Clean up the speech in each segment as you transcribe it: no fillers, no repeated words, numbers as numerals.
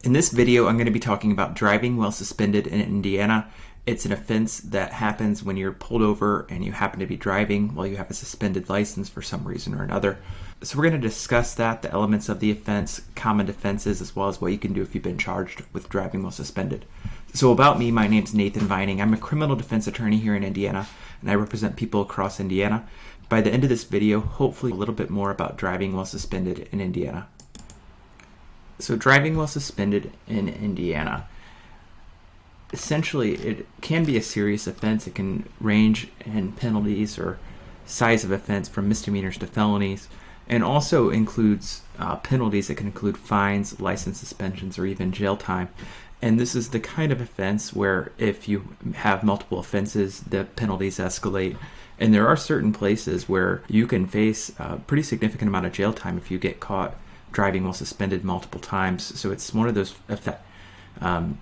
In this video, I'm going to be talking about driving while suspended in Indiana. It's an offense that happens when you're pulled over and you happen to be driving while you have a suspended license for some reason or another. So we're going to discuss that, the elements of the offense, common defenses, as well as what you can do if you've been charged with driving while suspended. So about me, my name's Nathan Vining. I'm a criminal defense attorney here in Indiana, and I represent people across Indiana. By the end of this video, hopefully a little bit more about driving while suspended in Indiana. So driving while suspended in Indiana. Essentially, it can be a serious offense. It can range in penalties or size of offense from misdemeanors to felonies, and also includes penalties that can include fines, license suspensions, or even jail time. And this is the kind of offense where if you have multiple offenses, the penalties escalate. And there are certain places where you can face a pretty significant amount of jail time if you get caught driving while suspended multiple times. So it's one of those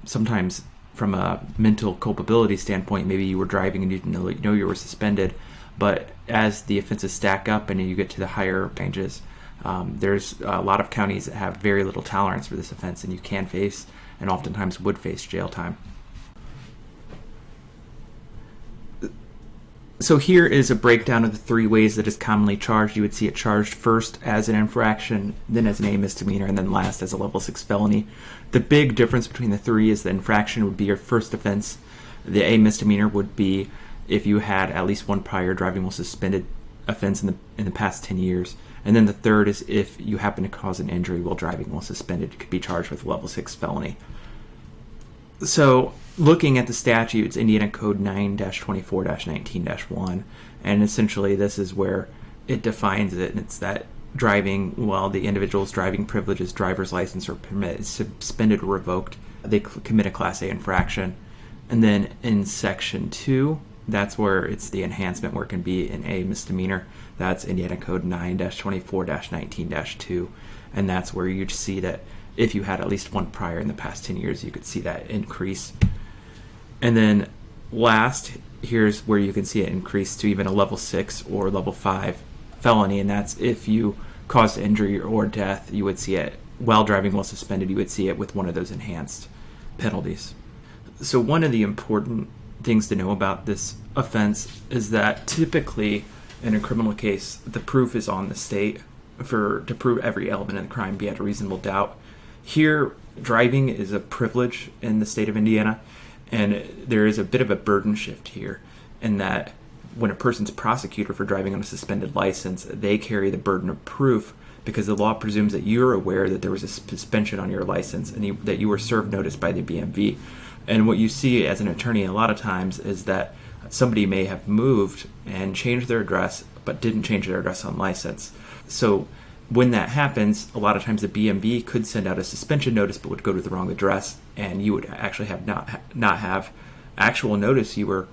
sometimes from a mental culpability standpoint, maybe you were driving and you didn't know you were suspended, but as the offenses stack up and you get to the higher ranges, there's a lot of counties that have very little tolerance for this offense, and you can face and oftentimes would face jail time. So here is a breakdown of the three ways that is commonly charged. You would see it charged first as an infraction, then as an A misdemeanor, and then last as a level 6 felony. The big difference between the three is the infraction would be your first offense. The A misdemeanor would be if you had at least one prior driving while suspended offense in the past 10 years. And then the third is if you happen to cause an injury while driving while suspended, you could be charged with a level 6 felony. So looking at the statutes, Indiana Code 9-24-19-1, and essentially this is where it defines it, and it's that driving while the individual's driving privileges, driver's license, or permit is suspended or revoked, they commit a Class A infraction. And then in Section 2, that's where it's the enhancement where it can be an A misdemeanor. That's Indiana Code 9-24-19-2, and that's where you'd see that if you had at least one prior in the past 10 years, you could see that increase. And then last, here's where you can see it increase to even a level 6 or level 5 felony, and that's if you caused injury or death, you would see it while driving while suspended, you would see it with one of those enhanced penalties. So one of the important things to know about this offense is that typically in a criminal case, the proof is on the state to prove every element of the crime beyond a reasonable doubt. Here, driving is a privilege in the state of Indiana, and there is a bit of a burden shift here in that when a person's prosecutor for driving on a suspended license, they carry the burden of proof because the law presumes that you're aware that there was a suspension on your license and that you were served notice by the BMV. And what you see as an attorney a lot of times is that somebody may have moved and changed their address but didn't change their address on license. So when that happens, a lot of times the BMV could send out a suspension notice but would go to the wrong address, and you would actually have not have actual notice you were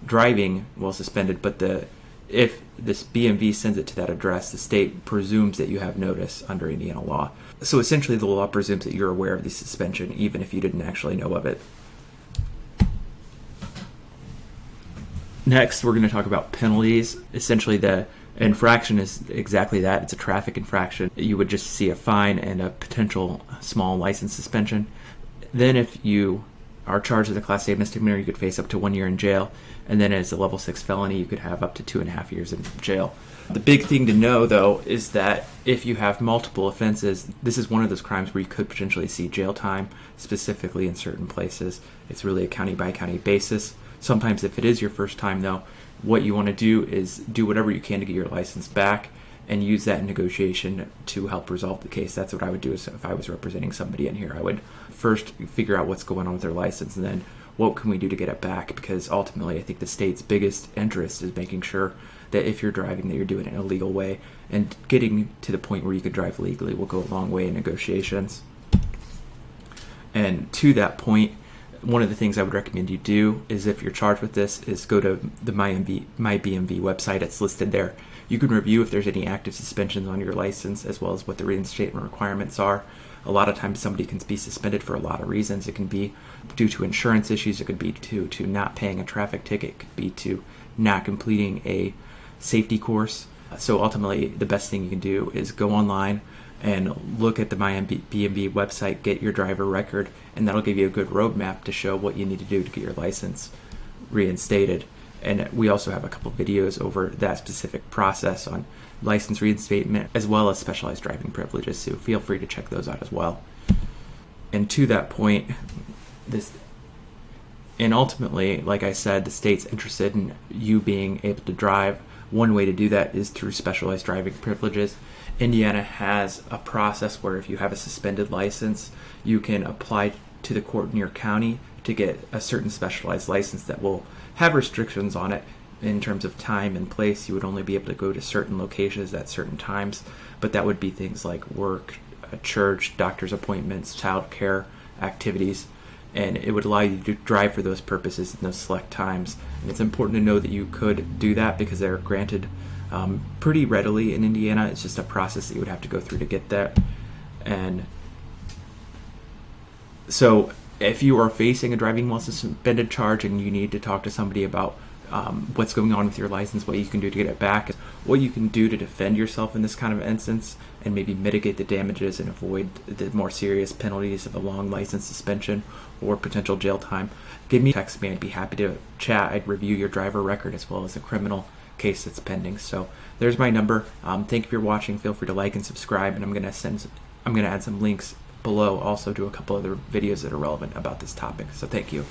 driving while suspended, but if this BMV sends it to that address, the state presumes that you have notice under Indiana law. So essentially the law presumes that you're aware of the suspension even if you didn't actually know of it. Next, we're going to talk about penalties. Essentially, the infraction is exactly that. It's a traffic infraction. You would just see a fine and a potential small license suspension. Then if you are charged with a Class A misdemeanor, you could face up to 1 year in jail. And then as a level 6 felony, you could have up to 2.5 years in jail. The big thing to know, though, is that if you have multiple offenses, this is one of those crimes where you could potentially see jail time, specifically in certain places. It's really a county-by-county basis. Sometimes if it is your first time, though, what you want to do is do whatever you can to get your license back and use that in negotiation to help resolve the case. That's what I would do if I was representing somebody in here. I would first figure out what's going on with their license and then what can we do to get it back, because ultimately I think the state's biggest interest is making sure that if you're driving that you're doing it in a legal way, and getting to the point where you could drive legally will go a long way in negotiations. And to that point, one of the things I would recommend you do is, if you're charged with this, is go to the My BMV website. It's listed there. You can review if there's any active suspensions on your license, as well as what the reinstatement requirements are. A lot of times somebody can be suspended for a lot of reasons. It can be due to insurance issues. It could be due to not paying a traffic ticket. It could be to not completing a safety course. So ultimately, the best thing you can do is go online, and look at the MyBMV website, get your driver record, and that'll give you a good roadmap to show what you need to do to get your license reinstated. And we also have a couple videos over that specific process on license reinstatement, as well as specialized driving privileges, so feel free to check those out as well. And to that point, and ultimately, like I said, the state's interested in you being able to drive. One way to do that is through specialized driving privileges. Indiana has a process where if you have a suspended license, you can apply to the court in your county to get a certain specialized license that will have restrictions on it in terms of time and place. You would only be able to go to certain locations at certain times, but that would be things like work, church, doctor's appointments, child care activities, and it would allow you to drive for those purposes in those select times. And it's important to know that you could do that because they're granted pretty readily in Indiana. It's just a process that you would have to go through to get that. And so if you are facing a driving while suspended charge and you need to talk to somebody about what's going on with your license, what you can do to get it back, what you can do to defend yourself in this kind of instance, and maybe mitigate the damages and avoid the more serious penalties of a long license suspension or potential jail time, text me. I'd be happy to chat. I'd review your driver record as well as a criminal case that's pending. So there's my number. Thank you for watching. Feel free to like and subscribe, and I'm gonna add some links below also to a couple other videos that are relevant about this topic. So thank you.